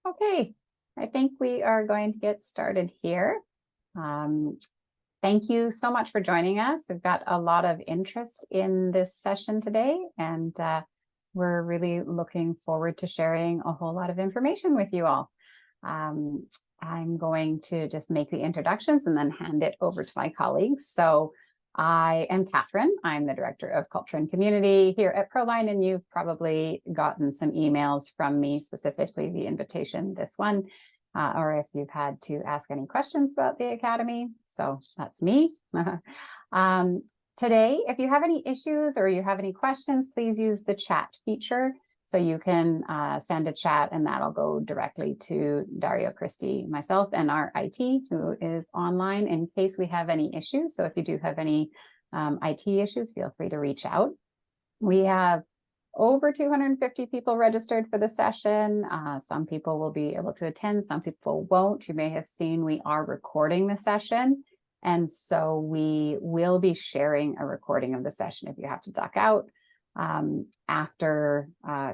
Okay, I think we are going to get started here. Thank you so much for joining us. We've got a lot of interest in this session today, and we're really looking forward to sharing a whole lot of information with you all. I'm going to just make the introductions and then hand it over to my colleagues. So I am Catherine. I'm the Director of Culture and Community here at Proline, and you've probably gotten some emails from me, specifically the invitation, this one, or if you've had to ask any questions about the Academy. So that's me. Today, if you have any issues or you have any questions, please use the chat feature. So you can send a chat and that'll go directly to Dario, Christy, myself, and our IT, who is online in case we have any issues. So if you do have any IT issues, feel free to reach out. We have over 250 people registered for the session. Some people will be able to attend, some people won't. You may have seen we are recording the session. And so we will be sharing a recording of the session if you have to duck out. After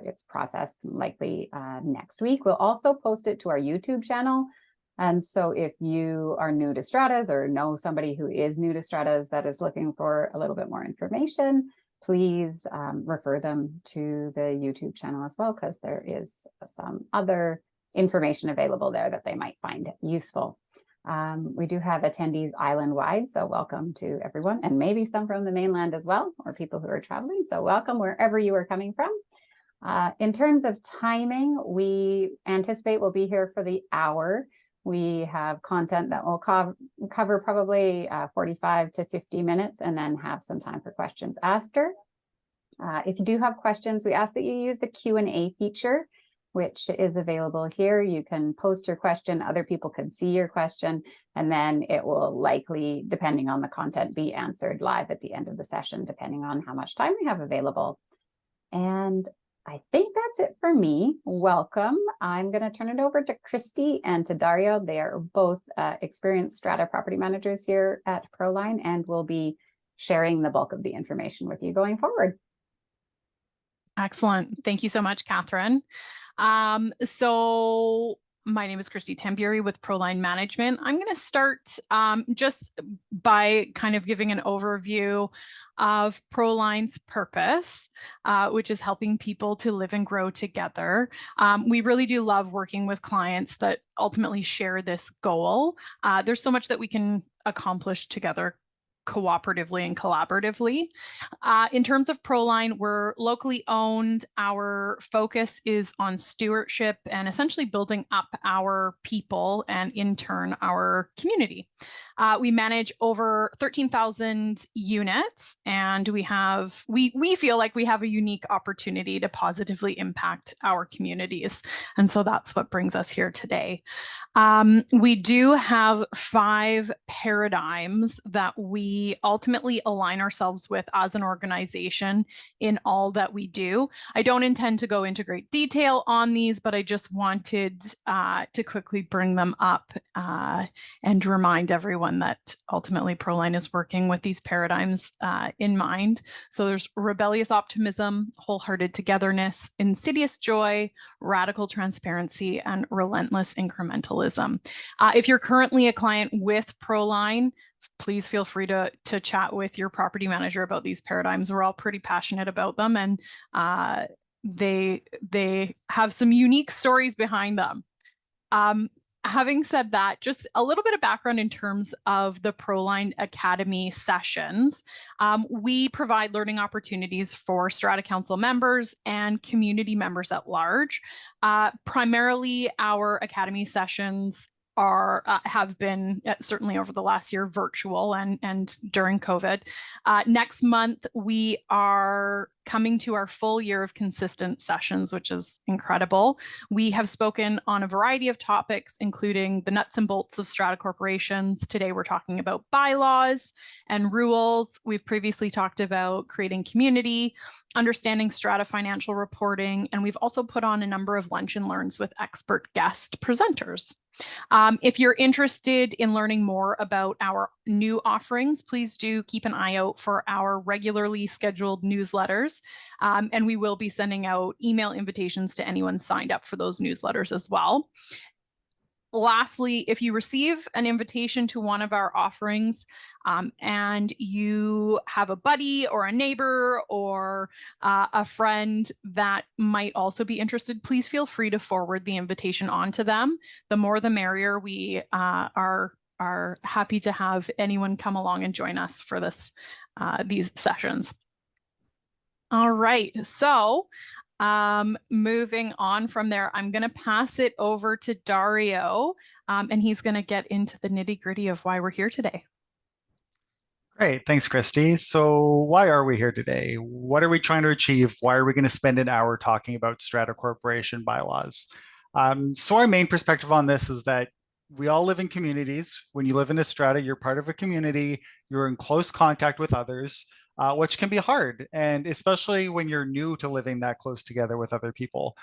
it's processed, likely next week. We'll also post it to our YouTube channel. And so if you are new to Stratas or know somebody who is new to Stratas that is looking for a little bit more information, please refer them to the YouTube channel as well, because there is some other information available there that they might find useful. We do have attendees island-wide, so welcome to everyone, and maybe some from the mainland as well, or people who are traveling. So welcome wherever you are coming from. In terms of timing, we anticipate we'll be here for the hour. We have content that will cover probably 45 to 50 minutes, and then have some time for questions after. If you do have questions, we ask that you use the Q&A feature, which is available here. You can post your question, other people can see your question, and then it will likely, depending on the content, be answered live at the end of the session, depending on how much time we have available. And I think that's it for me. Welcome. I'm going to turn it over to Christy and to Dario. They are both experienced Strata property managers here at Proline, and will be sharing the bulk of the information with you going forward. Excellent. Thank you so much, Catherine. So my name is Christy Tambury with Proline Management. I'm going to start just by kind of giving an overview of Proline's purpose, which is helping people to live and grow together. We really do love working with clients that ultimately share this goal. There's so much that we can accomplish together cooperatively and collaboratively. In terms of Proline, we're locally owned. Our focus is on stewardship and essentially building up our people and in turn our community. We manage over 13,000 units, and we feel like we have a unique opportunity to positively impact our communities. And so that's what brings us here today. We do have 5 paradigms that we ultimately align ourselves with as an organization in all that we do. I don't intend to go into great detail on these, but I just wanted to quickly bring them up and remind everyone that ultimately Proline is working with these paradigms in mind. So there's rebellious optimism, wholehearted togetherness, insidious joy, radical transparency, and relentless incrementalism. If you're currently a client with Proline, please feel free to chat with your property manager about these paradigms. We're all pretty passionate about them, and they have some unique stories behind them. Having said that, just a little bit of background in terms of the Proline Academy sessions. We provide learning opportunities for Strata Council members and community members at large. Primarily, our Academy sessions have been certainly over the last year virtual and during COVID. Next month, we are coming to our full year of consistent sessions, which is incredible. We have spoken on a variety of topics, including the nuts and bolts of strata corporations. Today, we're talking about bylaws and rules. We've previously talked about creating community, understanding strata financial reporting, and we've also put on a number of lunch and learns with expert guest presenters. If you're interested in learning more about our new offerings, please do keep an eye out for our regularly scheduled newsletters. And we will be sending out email invitations to anyone signed up for those newsletters as well. Lastly, if you receive an invitation to one of our offerings and you have a buddy or a neighbor or a friend that might also be interested, please feel free to forward the invitation on to them. The more the merrier. We are happy to have anyone come along and join us for these sessions. All right, so moving on from there, I'm going to pass it over to Dario, and he's going to get into the nitty-gritty of why we're here today. Great, thanks, Christy. So why are we here today? What are we trying to achieve? Why are we going to spend an hour talking about strata corporation bylaws? So our main perspective on this is that we all live in communities. When you live in a strata, you're part of a community, you're in close contact with others, which can be hard, and especially when you're new to living that close together with other people.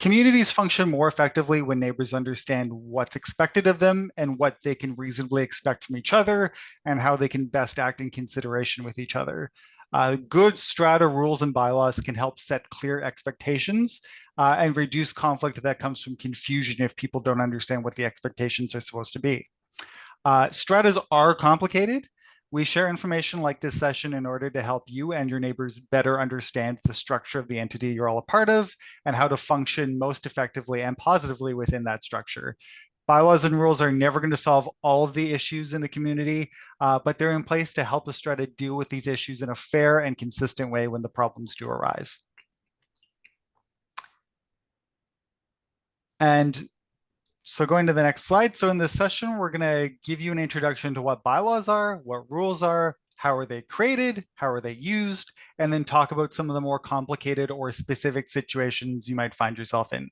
Communities function more effectively when neighbors understand what's expected of them and what they can reasonably expect from each other and how they can best act in consideration with each other. Good strata rules and bylaws can help set clear expectations and reduce conflict that comes from confusion if people don't understand what the expectations are supposed to be. Stratas are complicated. We share information like this session in order to help you and your neighbors better understand the structure of the entity you're all a part of and how to function most effectively and positively within that structure. Bylaws and rules are never going to solve all of the issues in the community, but they're in place to help us try to deal with these issues in a fair and consistent way when the problems do arise. And so going to the next slide. So in this session, we're going to give you an introduction to what bylaws are, what rules are, how are they created, how are they used, and then talk about some of the more complicated or specific situations you might find yourself in.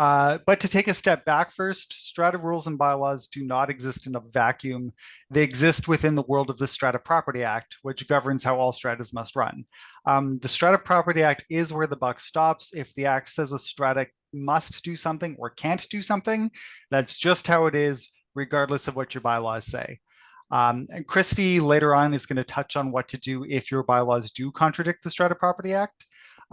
But to take a step back first, strata rules and bylaws do not exist in a vacuum. They exist within the world of the Strata Property Act, which governs how all stratas must run. The Strata Property Act is where the buck stops. If the act says a strata must do something or can't do something, that's just how it is, regardless of what your bylaws say. And Christy later on is going to touch on what to do if your bylaws do contradict the Strata Property Act.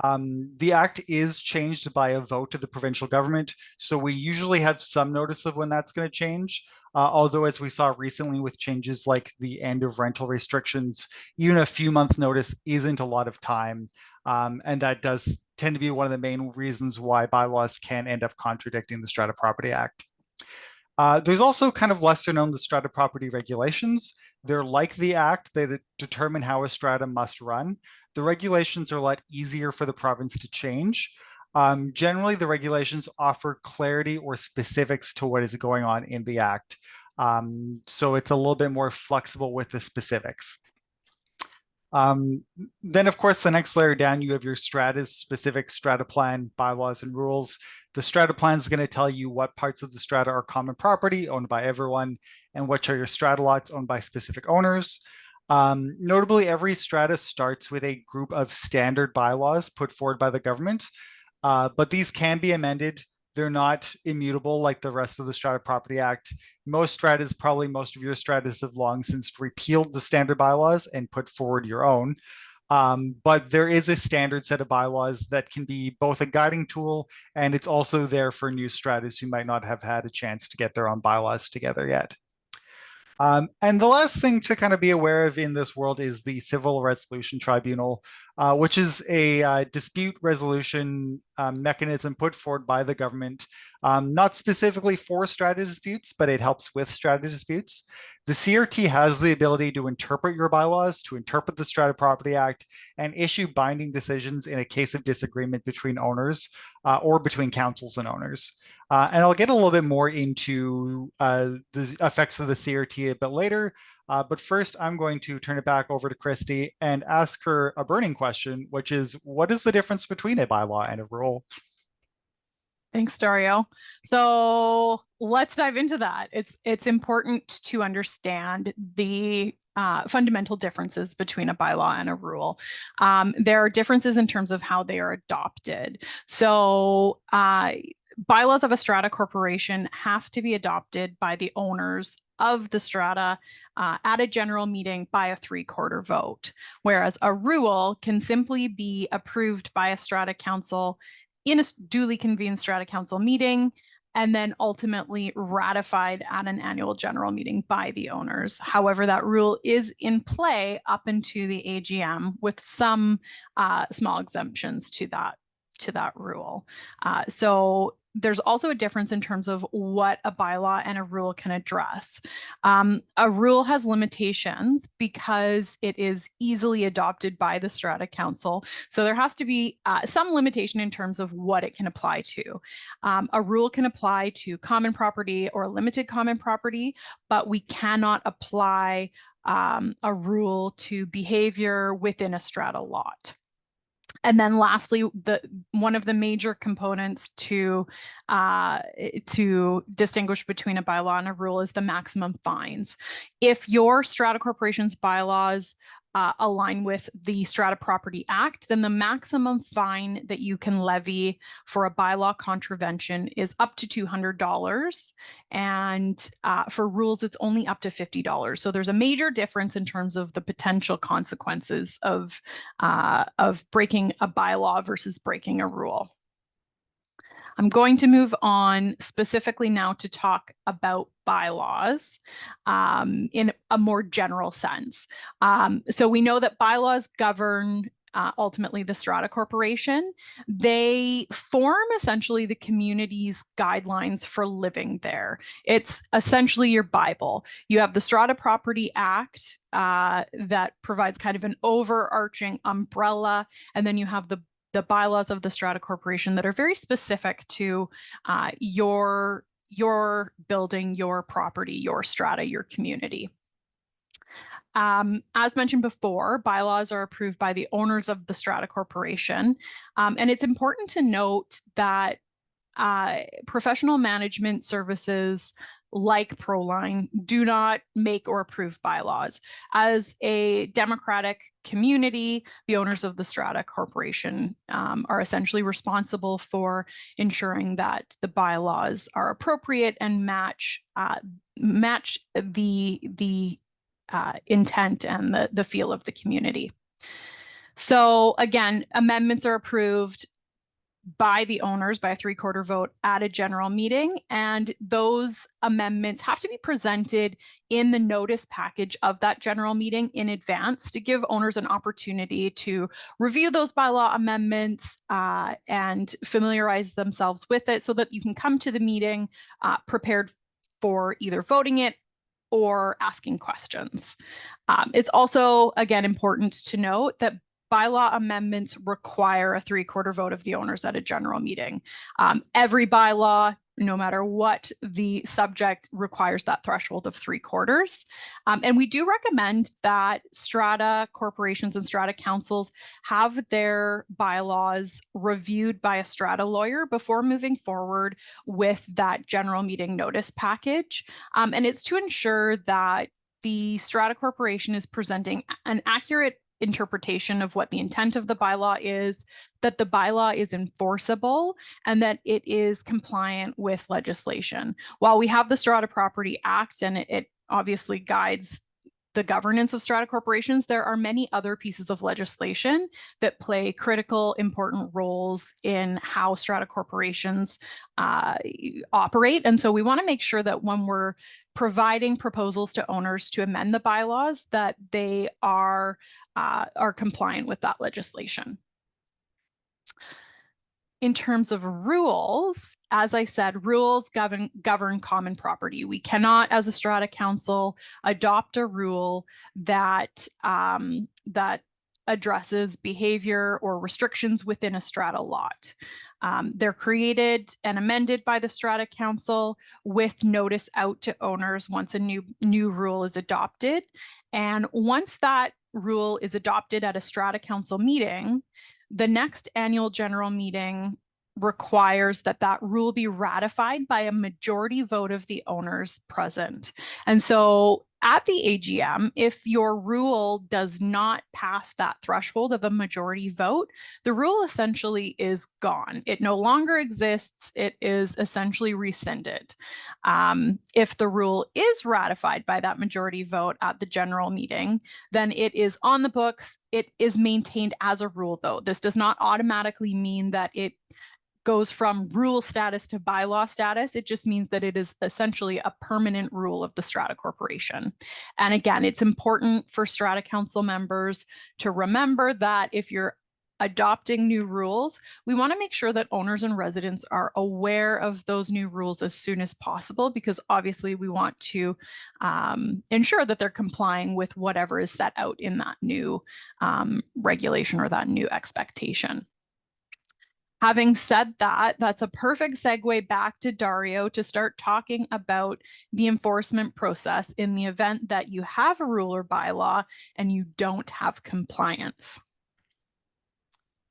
The act is changed by a vote of the provincial government, so we usually have some notice of when that's going to change. Although, as we saw recently with changes like the end of rental restrictions, even a few months' notice isn't a lot of time. And that does tend to be one of the main reasons why bylaws can end up contradicting the Strata Property Act. There's also kind of lesser known the strata property regulations. They're like the act, they determine how a strata must run. The regulations are a lot easier for the province to change. Generally, the regulations offer clarity or specifics to what is going on in the act. So it's a little bit more flexible with the specifics. Then, of course, the next layer down, you have your stratas, specific strata plan, bylaws, and rules. The strata plan is going to tell you what parts of the strata are common property owned by everyone and which are your strata lots owned by specific owners. Notably, every strata starts with a group of standard bylaws put forward by the government, but these can be amended. They're not immutable like the rest of the Strata Property Act. Most of your stratas have long since repealed the standard bylaws and put forward your own. But there is a standard set of bylaws that can be both a guiding tool, and it's also there for new stratas who might not have had a chance to get their own bylaws together yet. And the last thing to kind of be aware of in this world is the Civil Resolution Tribunal, which is a dispute resolution mechanism put forward by the government, not specifically for strata disputes, but it helps with strata disputes. The CRT has the ability to interpret your bylaws, to interpret the Strata Property Act, and issue binding decisions in a case of disagreement between owners or between councils and owners. And I'll get a little bit more into the effects of the CRT a bit later. But first, I'm going to turn it back over to Christy and ask her a burning question, which is, what is the difference between a bylaw and a rule? Thanks, Dario. So let's dive into that. It's important to understand the fundamental differences between a bylaw and a rule. There are differences in terms of how they are adopted. So bylaws of a strata corporation have to be adopted by the owners of the strata at a general meeting by a 3/4 vote, whereas a rule can simply be approved by a strata council in a duly convened strata council meeting, and then ultimately ratified at an annual general meeting by the owners. However, that rule is in play up into the AGM with some small exemptions to that rule. So there's also a difference in terms of what a bylaw and a rule can address. A rule has limitations because it is easily adopted by the strata council. So there has to be some limitation in terms of what it can apply to. A rule can apply to common property or limited common property, but we cannot apply a rule to behavior within a strata lot. And then lastly, one of the major components to distinguish between a bylaw and a rule is the maximum fines. If your strata corporation's bylaws align with the Strata Property Act, then the maximum fine that you can levy for a bylaw contravention is up to $200. And for rules, it's only up to $50. So there's a major difference in terms of the potential consequences of breaking a bylaw versus breaking a rule. I'm going to move on specifically now to talk about bylaws in a more general sense. So we know that bylaws govern ultimately the strata corporation. They form essentially the community's guidelines for living there. It's essentially your Bible. You have the Strata Property Act that provides kind of an overarching umbrella, and then you have the bylaws of the strata corporation that are very specific to your building, your property, your strata, your community. As mentioned before, bylaws are approved by the owners of the strata corporation. And it's important to note that professional management services like Proline do not make or approve bylaws. As a democratic community, the owners of the strata corporation are essentially responsible for ensuring that the bylaws are appropriate and match the intent and the feel of the community. So again, amendments are approved by the owners by a 3/4 vote at a general meeting, and those amendments have to be presented in the notice package of that general meeting in advance to give owners an opportunity to review those bylaw amendments and familiarize themselves with it so that you can come to the meeting prepared for either voting it or asking questions. It's also, again, important to note that bylaw amendments require a 3/4 vote of the owners at a general meeting. Every bylaw, no matter what the subject, requires that threshold of 3/4. And we do recommend that strata corporations and strata councils have their bylaws reviewed by a strata lawyer before moving forward with that general meeting notice package. And it's to ensure that the strata corporation is presenting an accurate interpretation of what the intent of the bylaw is, that the bylaw is enforceable, and that it is compliant with legislation. While we have the Strata Property Act and it obviously guides the governance of strata corporations, there are many other pieces of legislation that play critical, important roles in how strata corporations operate. And so we want to make sure that when we're providing proposals to owners to amend the bylaws, that they are compliant with that legislation. In terms of rules, as I said, rules govern common property. We cannot, as a strata council, adopt a rule that addresses behavior or restrictions within a strata lot. They're created and amended by the strata council with notice out to owners once a new rule is adopted. And once that rule is adopted at a strata council meeting, the next annual general meeting requires that that rule be ratified by a majority vote of the owners present. And so At the AGM, if your rule does not pass that threshold of a majority vote, the rule essentially is gone. It no longer exists. It is essentially rescinded. If the rule is ratified by that majority vote at the general meeting, then it is on the books. It is maintained as a rule, though. This does not automatically mean that it goes from rule status to bylaw status. It just means that it is essentially a permanent rule of the Strata Corporation. And again, it's important for Strata Council members to remember that if you're adopting new rules, we want to make sure that owners and residents are aware of those new rules as soon as possible, because obviously we want to ensure that they're complying with whatever is set out in that new regulation or that new expectation. Having said that, that's a perfect segue back to Dario to start talking about the enforcement process in the event that you have a rule or bylaw and you don't have compliance.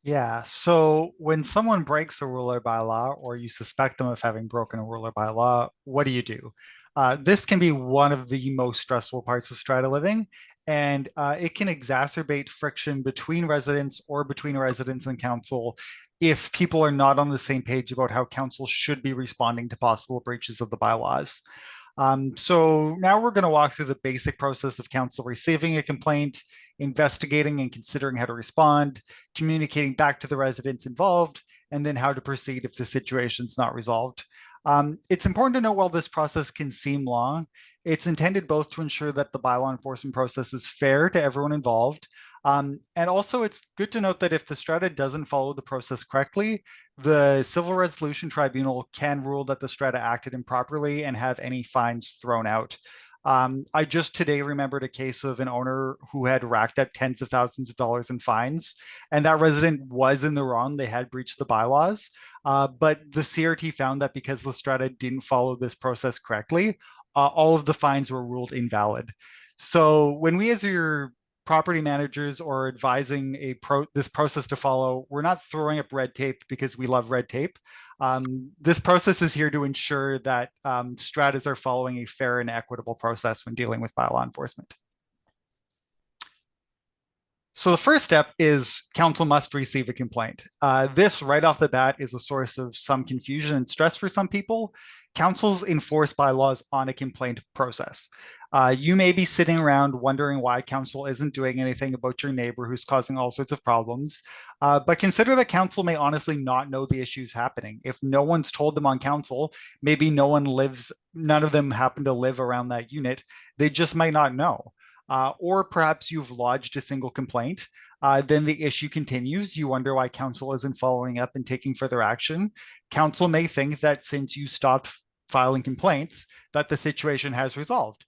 Yeah, so when someone breaks a rule or bylaw, or you suspect them of having broken a rule or bylaw, what do? This can be one of the most stressful parts of strata living, and it can exacerbate friction between residents or between residents and council if people are not on the same page about how council should be responding to possible breaches of the bylaws. So now we're going to walk through the basic process of council receiving a complaint, investigating and considering how to respond, communicating back to the residents involved, and then how to proceed if the situation's not resolved. It's important to know while this process can seem long, it's intended both to ensure that the bylaw enforcement process is fair to everyone involved. And also it's good to note that if the strata doesn't follow the process correctly, the Civil Resolution Tribunal can rule that the strata acted improperly and have any fines thrown out. I just today remembered a case of an owner who had racked up tens of thousands of dollars in fines, and that resident was in the wrong. They had breached the bylaws, but the CRT found that because the strata didn't follow this process correctly, all of the fines were ruled invalid. So when we as your property managers or advising this process to follow, we're not throwing up red tape because we love red tape. This process is here to ensure that stratas are following a fair and equitable process when dealing with bylaw enforcement. So the first step is council must receive a complaint. This right off the bat is a source of some confusion and stress for some people. Councils enforce bylaws on a complaint process. You may be sitting around wondering why council isn't doing anything about your neighbor who's causing all sorts of problems, but consider that council may honestly not know the issues happening. If no one's told them on council, maybe none of them happen to live around that unit, they just might not know. Or perhaps you've lodged a single complaint, then the issue continues. You wonder why council isn't following up and taking further action. Council may think that since you stopped filing complaints, that the situation has resolved.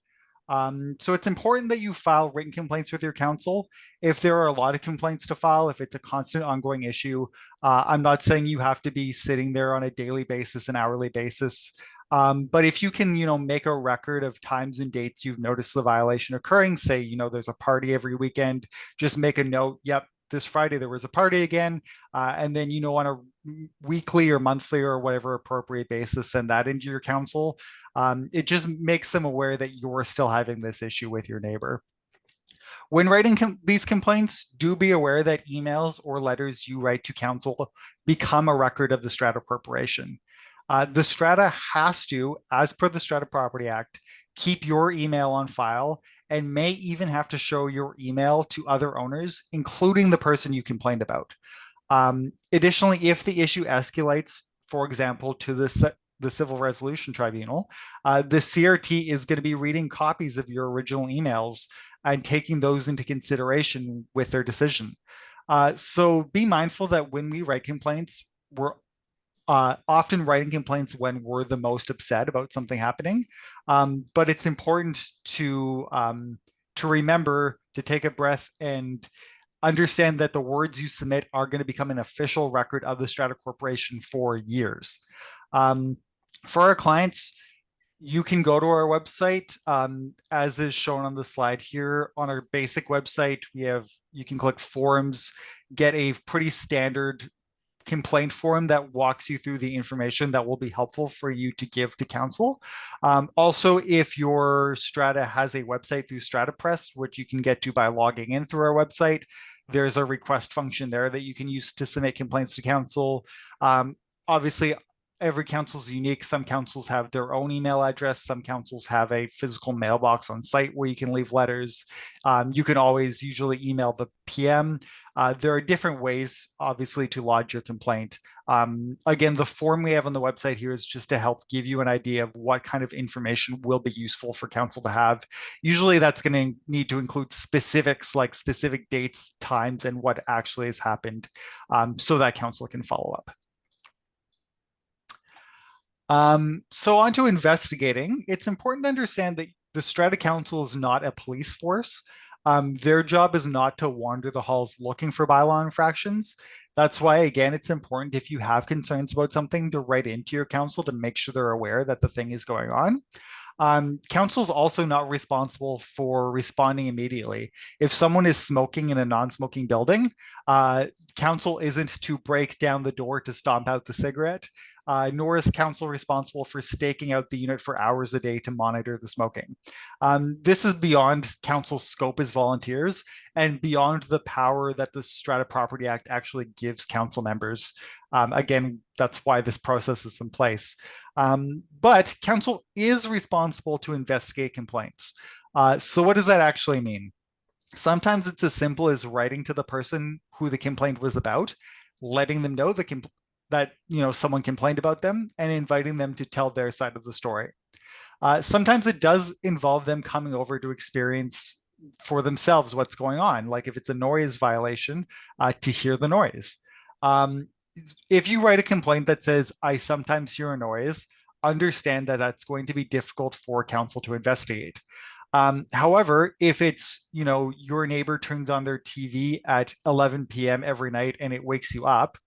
So it's important that you file written complaints with your council. If there are a lot of complaints to file, if it's a constant ongoing issue, I'm not saying you have to be sitting there on a daily basis, an hourly basis. But if you can, make a record of times and dates you've noticed the violation occurring, say, there's a party every weekend, just make a note, yep, this Friday there was a party again, and then, on a weekly or monthly or whatever appropriate basis, send that into your council. It just makes them aware that you're still having this issue with your neighbor. When writing these complaints, do be aware that emails or letters you write to council become a record of the Strata Corporation. The strata has to, as per the Strata Property Act, keep your email on file and may even have to show your email to other owners, including the person you complained about. Additionally, if the issue escalates, for example, to the Civil Resolution Tribunal, the CRT is going to be reading copies of your original emails and taking those into consideration with their decision. So be mindful that when we write complaints, we're often writing complaints when we're the most upset about something happening. But it's important to remember to take a breath and understand that the words you submit are going to become an official record of the Strata Corporation for years. For our clients, you can go to our website, as is shown on the slide here. On our basic website, you can click forums, get a pretty standard complaint form that walks you through the information that will be helpful for you to give to council. Also, if your strata has a website through StrataPress, which you can get to by logging in through our website, there's a request function there that you can use to submit complaints to council. Obviously, every council is unique. Some councils have their own email address. Some councils have a physical mailbox on site where you can leave letters. You can always usually email the PM. There are different ways, obviously, to lodge your complaint. Again, the form we have on the website here is just to help give you an idea of what kind of information will be useful for council to have. Usually that's going to need to include specifics like specific dates, times, and what actually has happened so that council can follow up. So on to investigating. It's important to understand that the Strata Council is not a police force. Their job is not to wander the halls looking for bylaw infractions. That's why, again, it's important if you have concerns about something to write into your council to make sure they're aware that the thing is going on. Council is also not responsible for responding immediately. If someone is smoking in a non-smoking building, council isn't to break down the door to stomp out the cigarette, nor is council responsible for staking out the unit for hours a day to monitor the smoking. This is beyond council's scope as volunteers and beyond the power that the Strata Property Act actually gives council members. Again, that's why this process is in place. But council is responsible to investigate complaints. So what does that actually mean? Sometimes it's as simple as writing to the person who the complaint was about, letting them know that someone complained about them, and inviting them to tell their side of the story. Sometimes it does involve them coming over to experience for themselves what's going on, like if it's a noise violation, to hear the noise. If you write a complaint that says, "I sometimes hear a noise," understand that that's going to be difficult for council to investigate. However, if it's, your neighbor turns on their TV at 11 p.m. every night and it wakes you up,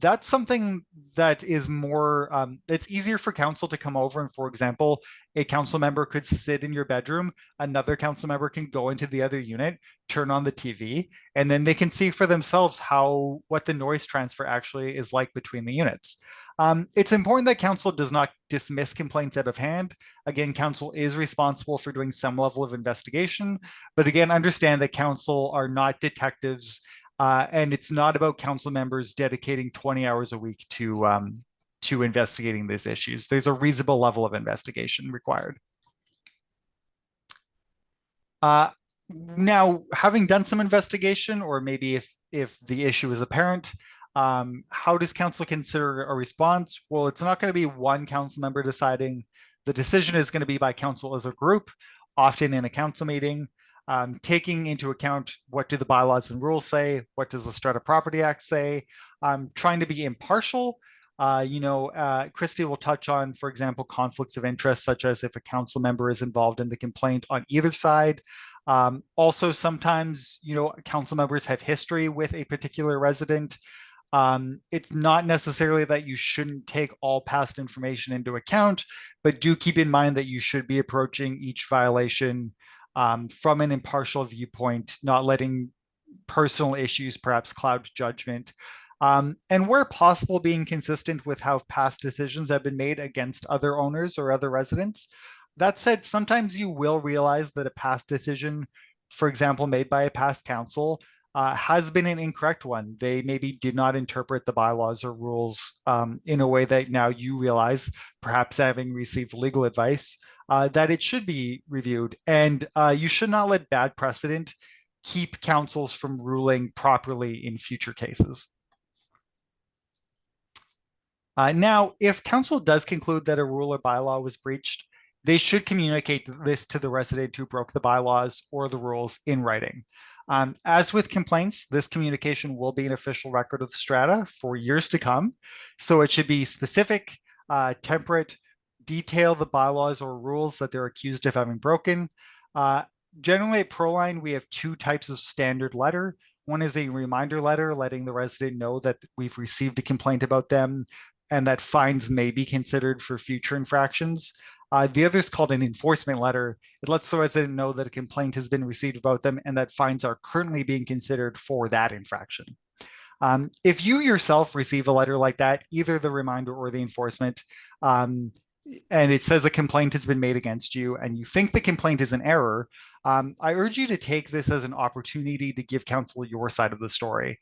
that's something that is more, it's easier for council to come over. And for example, a council member could sit in your bedroom, another council member can go into the other unit, turn on the TV, and then they can see for themselves what the noise transfer actually is like between the units. It's important that council does not dismiss complaints out of hand. Again, council is responsible for doing some level of investigation, but again, understand that council are not detectives. And it's not about council members dedicating 20 hours a week to investigating these issues. There's a reasonable level of investigation required. Now, having done some investigation, or maybe if the issue is apparent, how does council consider a response? Well, it's not going to be one council member deciding. The decision is going to be by council as a group, often in a council meeting. Taking into account what do the bylaws and rules say, what does the Strata Property Act say, trying to be impartial. Christy will touch on, for example, conflicts of interest, such as if a council member is involved in the complaint on either side. Also, sometimes, council members have history with a particular resident. It's not necessarily that you shouldn't take all past information into account, but do keep in mind that you should be approaching each violation from an impartial viewpoint, not letting personal issues perhaps cloud judgment, and where possible, being consistent with how past decisions have been made against other owners or other residents. That said, sometimes you will realize that a past decision, for example, made by a past council, has been an incorrect one. They maybe did not interpret the bylaws or rules in a way that now you realize, perhaps having received legal advice, that it should be reviewed. And you should not let bad precedent keep councils from ruling properly in future cases. Now, if council does conclude that a rule or bylaw was breached, they should communicate this to the resident who broke the bylaws or the rules in writing. As with complaints, this communication will be an official record of the Strata for years to come. So it should be specific, temperate, detail the bylaws or rules that they're accused of having broken. Generally at Proline, we have two types of standard letter. One is a reminder letter letting the resident know that we've received a complaint about them and that fines may be considered for future infractions. The other is called an enforcement letter. It lets the resident know that a complaint has been received about them and that fines are currently being considered for that infraction. If you yourself receive a letter like that, either the reminder or the enforcement, and it says a complaint has been made against you and you think the complaint is an error, I urge you to take this as an opportunity to give counsel your side of the story.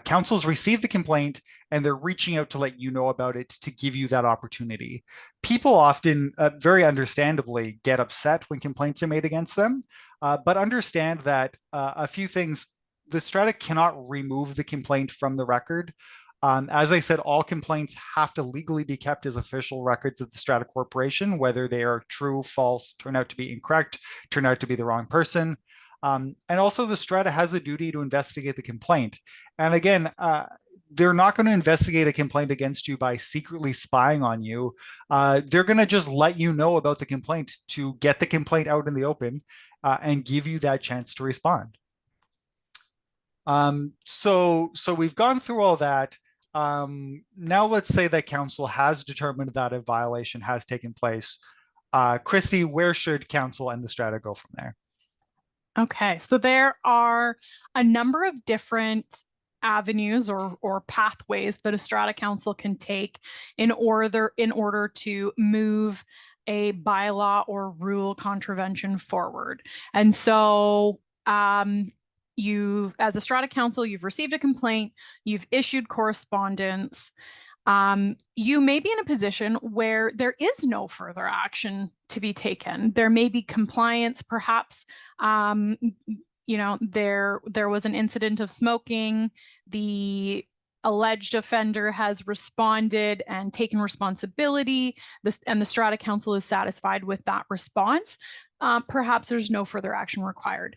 Counsels received the complaint and they're reaching out to let you know about it, to give you that opportunity. People often, very understandably, get upset when complaints are made against them, but understand that a few things: the Strata cannot remove the complaint from the record. As I said, all complaints have to legally be kept as official records of the Strata Corporation, whether they are true, false, turn out to be incorrect, turn out to be the wrong person. And also the Strata has a duty to investigate the complaint. And again, they're not going to investigate a complaint against you by secretly spying on you. They're going to just let you know about the complaint to get the complaint out in the open and give you that chance to respond. So we've gone through all that. Now let's say that council has determined that a violation has taken place. Christy, where should council and the Strata go from there? Okay, so there are a number of different avenues or pathways that a Strata council can take in order to move a bylaw or rule contravention forward. And so as a Strata council, you've received a complaint, you've issued correspondence. You may be in a position where there is no further action to be taken. There may be compliance, perhaps. There was an incident of smoking. The alleged offender has responded and taken responsibility, and the Strata council is satisfied with that response. Perhaps there's no further action required.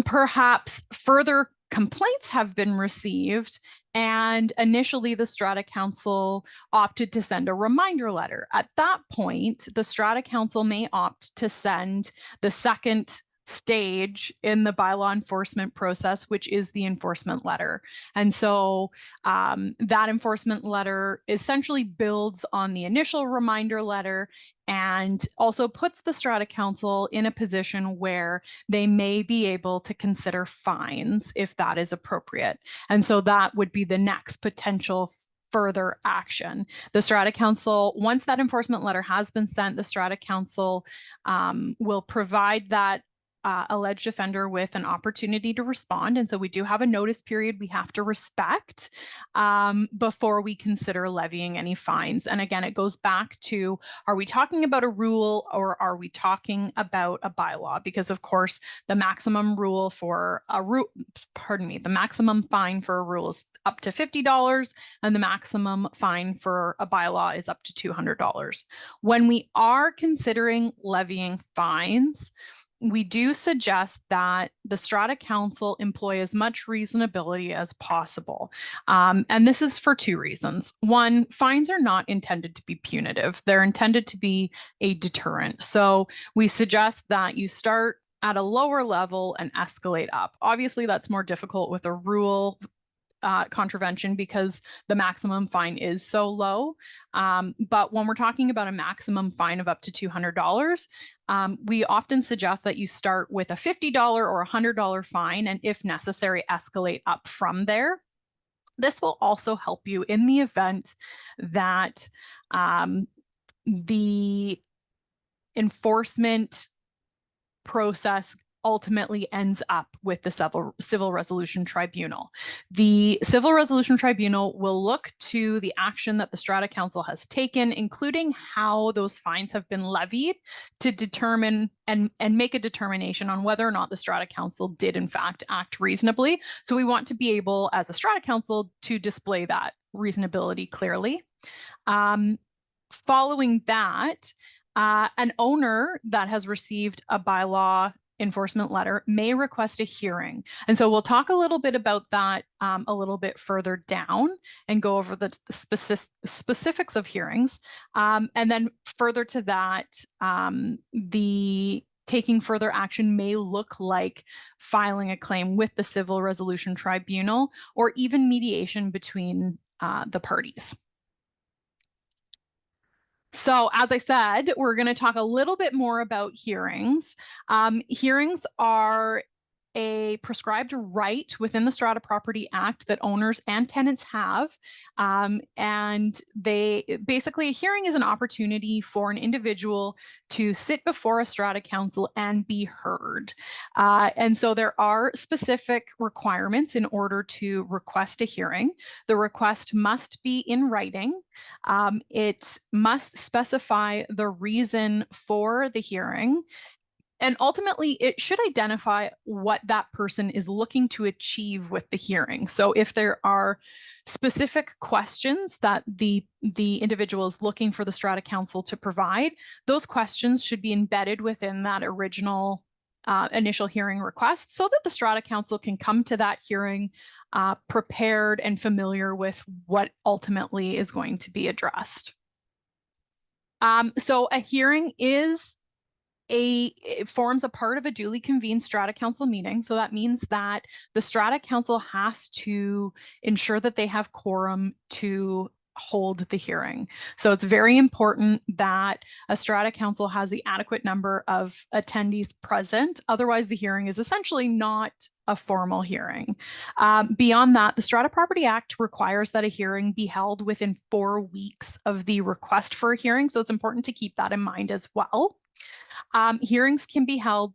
Perhaps further complaints have been received, and initially the Strata council opted to send a reminder letter. At that point, the Strata council may opt to send the second stage in the bylaw enforcement process, which is the enforcement letter. And so that enforcement letter essentially builds on the initial reminder letter and also puts the Strata council in a position where they may be able to consider fines if that is appropriate. And so that would be the next potential further action. The Strata council, once that enforcement letter has been sent, the Strata council will provide that alleged offender with an opportunity to respond. And so we do have a notice period we have to respect before we consider levying any fines. And again, it goes back to, are we talking about a rule or are we talking about a bylaw? Because of course, the maximum rule for a the maximum fine for a rule is up to $50 and the maximum fine for a bylaw is up to $200. When we are considering levying fines, we do suggest that the Strata council employ as much reasonability as possible. And this is for two reasons. One, fines are not intended to be punitive. They're intended to be a deterrent. So we suggest that you start at a lower level and escalate up. Obviously, that's more difficult with a rule contravention because the maximum fine is so low. But when we're talking about a maximum fine of up to $200, we often suggest that you start with a $50 or $100 fine, and if necessary, escalate up from there. This will also help you in the event that the enforcement process ultimately ends up with the Civil Resolution Tribunal. The Civil Resolution Tribunal will look to the action that the Strata council has taken, including how those fines have been levied, to determine and make a determination on whether or not the Strata council did in fact act reasonably. So we want to be able, as a Strata council, to display that reasonability clearly. Following that, an owner that has received a bylaw enforcement letter may request a hearing. And so we'll talk a little bit about that a little bit further down and go over the specifics of hearings. And then further to that, the taking further action may look like filing a claim with the Civil Resolution Tribunal or even mediation between the parties. So as I said, we're going to talk a little bit more about hearings. Hearings are a prescribed right within the Strata Property Act that owners and tenants have. And basically, a hearing is an opportunity for an individual to sit before a Strata Council and be heard. And so there are specific requirements in order to request a hearing. The request must be in writing. It must specify the reason for the hearing. And ultimately, it should identify what that person is looking to achieve with the hearing. So if there are specific questions that the individual is looking for the Strata Council to provide, those questions should be embedded within that original initial hearing request so that the Strata Council can come to that hearing prepared and familiar with what ultimately is going to be addressed. So a hearing it forms a part of a duly convened Strata Council meeting. So that means that the Strata Council has to ensure that they have quorum to hold the hearing. So it's very important that a Strata Council has the adequate number of attendees present. Otherwise, the hearing is essentially not a formal hearing. Beyond that, the Strata Property Act requires that a hearing be held within 4 weeks of the request for a hearing. So it's important to keep that in mind as well. Hearings can be held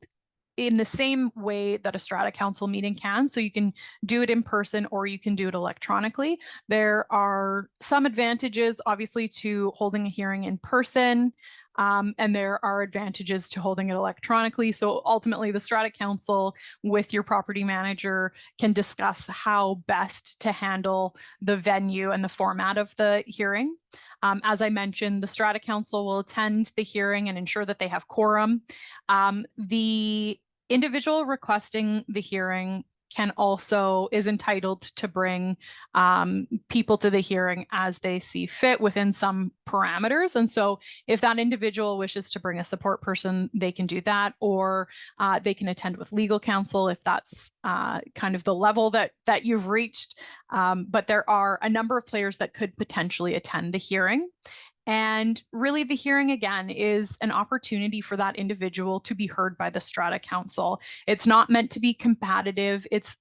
in the same way that a Strata Council meeting can. So you can do it in person or you can do it electronically. There are some advantages, obviously, to holding a hearing in person. And there are advantages to holding it electronically. So ultimately, the Strata Council with your property manager can discuss how best to handle the venue and the format of the hearing. As I mentioned, the Strata Council will attend the hearing and ensure that they have quorum. The individual requesting the hearing is entitled to bring people to the hearing as they see fit within some parameters. And so if that individual wishes to bring a support person, they can do that, or they can attend with legal counsel if that's kind of the level that you've reached. But there are a number of players that could potentially attend the hearing. And really, the hearing, again, is an opportunity for that individual to be heard by the Strata Council. It's not meant to be competitive. It's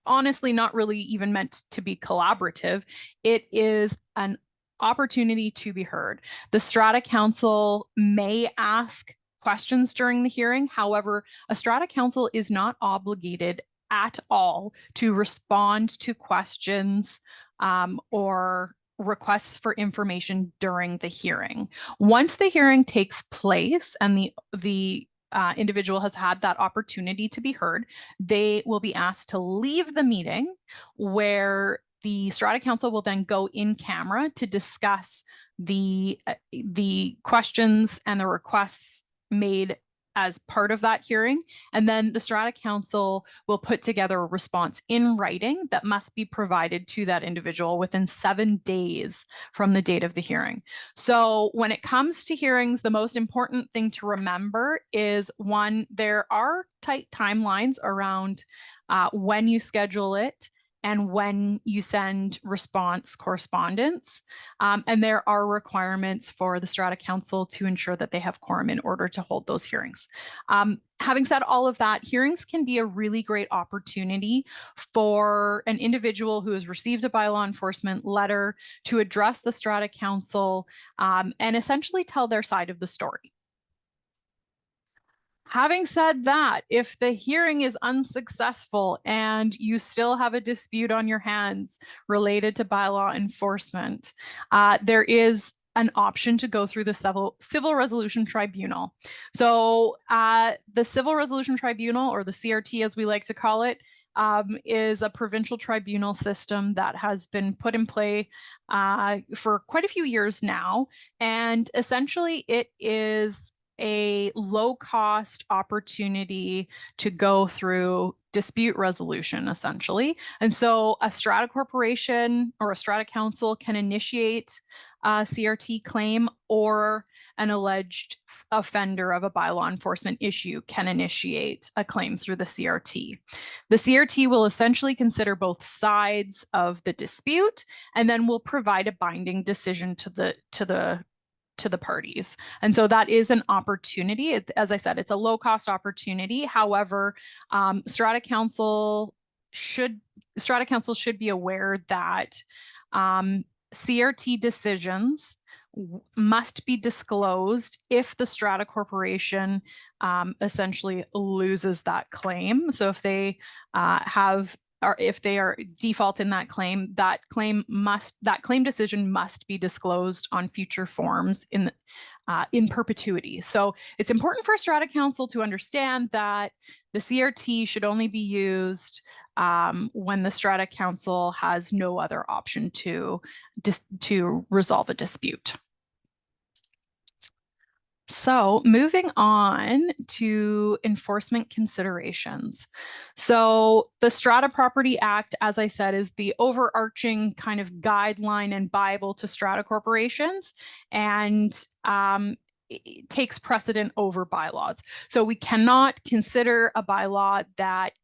honestly not really even meant to be collaborative. It is an opportunity to be heard. The Strata Council may ask questions during the hearing. However, a Strata Council is not obligated at all to respond to questions or requests for information during the hearing. Once the hearing takes place and the individual has had that opportunity to be heard, they will be asked to leave the meeting, where the Strata Council will then go in camera to discuss the questions and the requests made as part of that hearing. And then the Strata Council will put together a response in writing that must be provided to that individual within 7 days from the date of the hearing. So when it comes to hearings, the most important thing to remember is, one, there are tight timelines around when you schedule it and when you send response correspondence. And there are requirements for the Strata Council to ensure that they have quorum in order to hold those hearings. Having said all of that, hearings can be a really great opportunity for an individual who has received a bylaw enforcement letter to address the Strata Council and essentially tell their side of the story. Having said that, if the hearing is unsuccessful and you still have a dispute on your hands related to bylaw enforcement, there is an option to go through the Civil Resolution Tribunal. So the Civil Resolution Tribunal, or the CRT as we like to call it, is a provincial tribunal system that has been put in play for quite a few years now. And essentially it is a low-cost opportunity to go through dispute resolution, essentially. And so a strata corporation or a strata council can initiate a CRT claim, or an alleged offender of a bylaw enforcement issue can initiate a claim through the CRT. The CRT will essentially consider both sides of the dispute and then will provide a binding decision to the to the parties. And so that is an opportunity. As I said, it's a low cost opportunity. However, Strata Council should be aware that CRT decisions must be disclosed if the Strata Corporation essentially loses that claim. So if they if they are default in that claim decision must be disclosed on future forms in perpetuity. So it's important for Strata Council to understand that the CRT should only be used when the Strata Council has no other option to resolve a dispute. So moving on to enforcement considerations. So the Strata Property Act, as I said, is the overarching kind of guideline and Bible to strata corporations, and it takes precedent over bylaws. So we cannot consider a bylaw that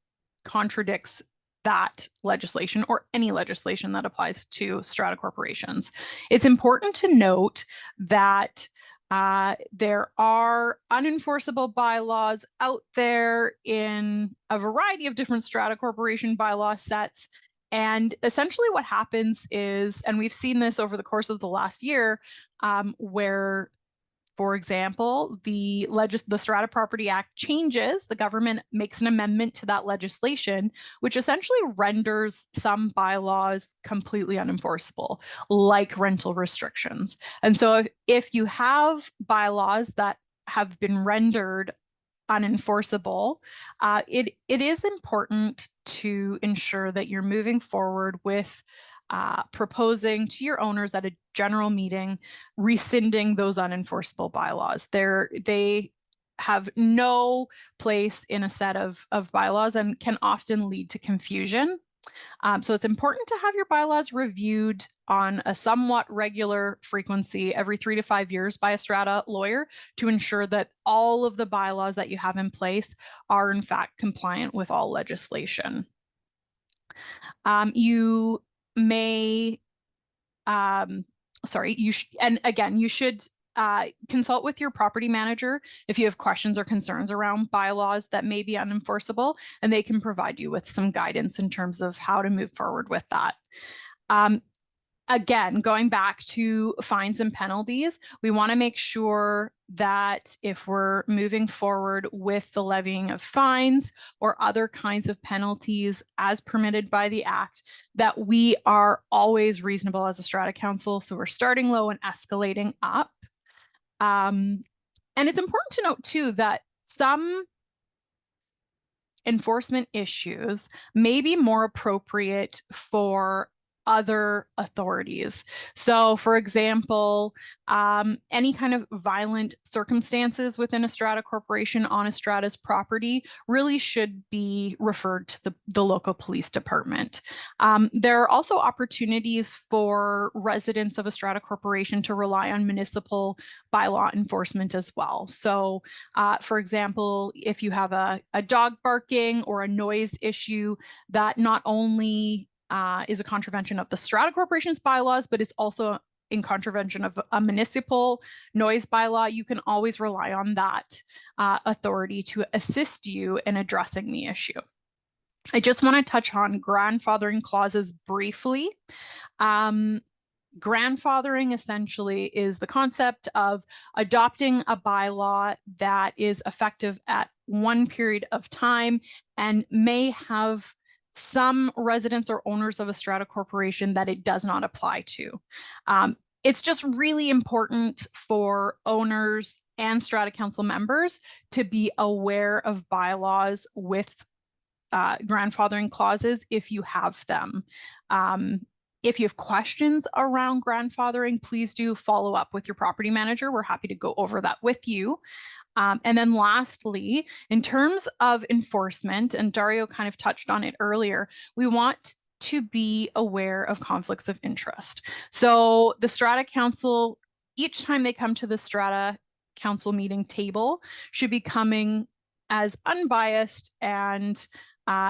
contradicts that legislation or any legislation that applies to strata corporations. It's important to note that there are unenforceable bylaws out there in a variety of different strata corporation bylaw sets. And essentially what happens is, and we've seen this over the course of the last year, where, for example, the Strata Property Act changes, the government makes an amendment to that legislation, which essentially renders some bylaws completely unenforceable, like rental restrictions. And so if you have bylaws that have been rendered unenforceable, it is important to ensure that you're moving forward with proposing to your owners at a general meeting, rescinding those unenforceable bylaws. They have no place in a set of bylaws and can often lead to confusion. So it's important to have your bylaws reviewed on a somewhat regular frequency, every 3 to 5 years, by a strata lawyer, to ensure that all of the bylaws that you have in place are in fact compliant with all legislation. You may, you should consult with your property manager if you have questions or concerns around bylaws that may be unenforceable, and they can provide you with some guidance in terms of how to move forward with that. Again, going back to fines and penalties, we want to make sure that if we're moving forward with the levying of fines or other kinds of penalties as permitted by the Act, that we are always reasonable as a Strata Council. So we're starting low and escalating up. And it's important to note too that some enforcement issues may be more appropriate for other authorities. So for example, any kind of violent circumstances within a strata corporation on a strata's property really should be referred to the local police department. There are also opportunities for residents of a strata corporation to rely on municipal bylaw enforcement as well. So for example, if you have a dog barking or a noise issue that not only is a contravention of the Strata Corporation's bylaws, but is also in contravention of a municipal noise bylaw, you can always rely on that authority to assist you in addressing the issue. I just want to touch on grandfathering clauses briefly. Grandfathering essentially is the concept of adopting a bylaw that is effective at one period of time and may have some residents or owners of a strata corporation that it does not apply to. It's just really important for owners and strata council members to be aware of bylaws with grandfathering clauses if you have them. If you have questions around grandfathering, please do follow up with your property manager. We're happy to go over that with you. And then lastly, in terms of enforcement, and Dario kind of touched on it earlier, we want to be aware of conflicts of interest. So the Strata Council, each time they come to the Strata Council meeting table, should be coming as unbiased and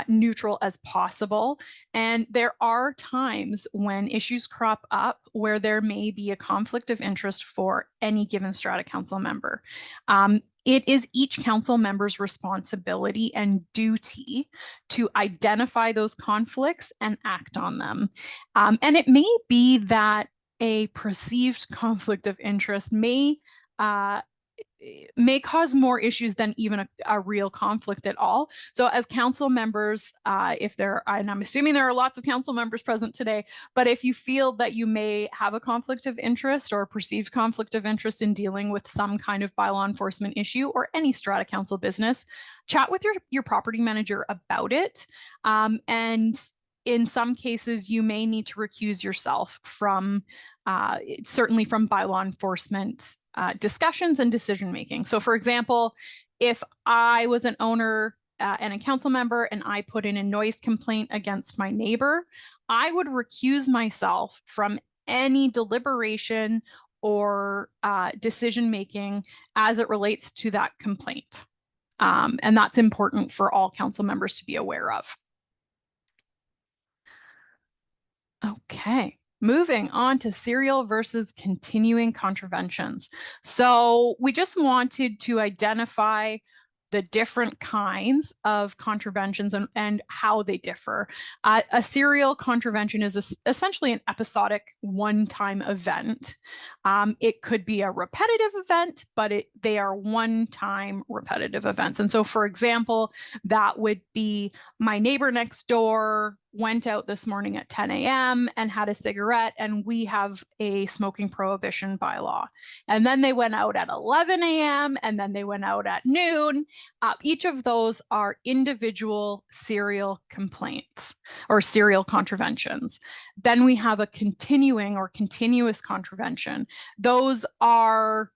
neutral as possible. And there are times when issues crop up where there may be a conflict of interest for any given Strata Council member. It is each council member's responsibility and duty to identify those conflicts and act on them. And it may be that a perceived conflict of interest may cause more issues than even a real conflict at all. So as council members, if there, and I'm assuming there are lots of council members present today, but if you feel that you may have a conflict of interest or a perceived conflict of interest in dealing with some kind of bylaw enforcement issue or any Strata Council business, chat with your property manager about it. And in some cases, you may need to recuse yourself from, certainly from bylaw enforcement discussions and decision making. So for example, if I was an owner and a council member and I put in a noise complaint against my neighbor, I would recuse myself from any deliberation or decision making as it relates to that complaint. And that's important for all council members to be aware of. Okay. Moving on to serial versus continuing contraventions. So we just wanted to identify the different kinds of contraventions and how they differ. A serial contravention is essentially an episodic one-time event. It could be a repetitive event, but they are one-time repetitive events. And so, for example, that would be my neighbor next door went out this morning at 10 a.m. and had a cigarette, and we have a smoking prohibition bylaw. And then they went out at 11 a.m. and then they went out at noon. Each of those are individual serial complaints or serial contraventions. Then we have a continuing or continuous contravention. Those are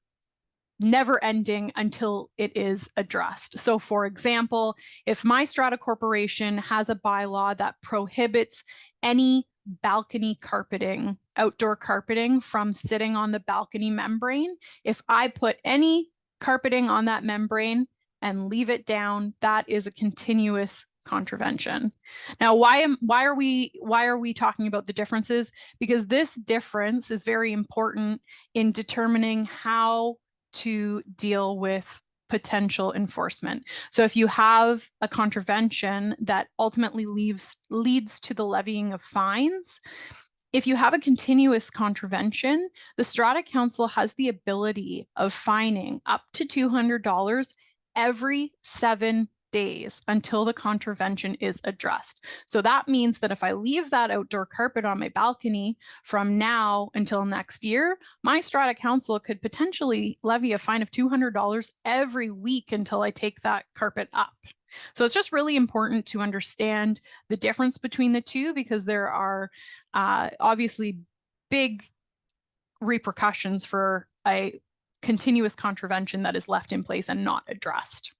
never ending until it is addressed. So for example, if my Strata Corporation has a bylaw that prohibits any balcony carpeting, outdoor carpeting from sitting on the balcony membrane, if I put any carpeting on that membrane and leave it down, that is a continuous contravention. Now, why are we talking about the differences? Because this difference is very important in determining how to deal with potential enforcement. So if you have a contravention that ultimately leads to the levying of fines, if you have a continuous contravention, the Strata Council has the ability of fining up to $200 every 7 days until the contravention is addressed. So that means that if I leave that outdoor carpet on my balcony from now until next year, my Strata Council could potentially levy a fine of $200 every week until I take that carpet up. So it's just really important to understand the difference between the two, because there are obviously big repercussions for a continuous contravention that is left in place and not addressed.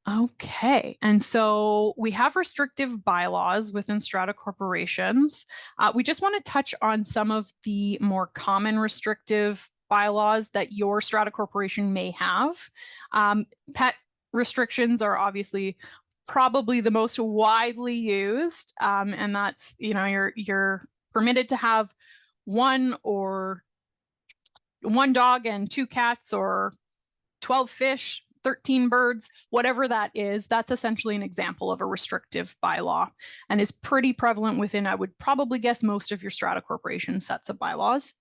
Okay, and so we have restrictive bylaws within Strata corporations. We just want to touch on some of the more common restrictive bylaws that your Strata corporation may have. Pet restrictions are obviously probably the most widely used, and that's, you know, you're permitted to have one dog and 2 cats, or 12 fish, 13 birds, whatever that is. That's essentially an example of a restrictive bylaw and is pretty prevalent within, I would probably guess, most of your Strata corporation sets of bylaws.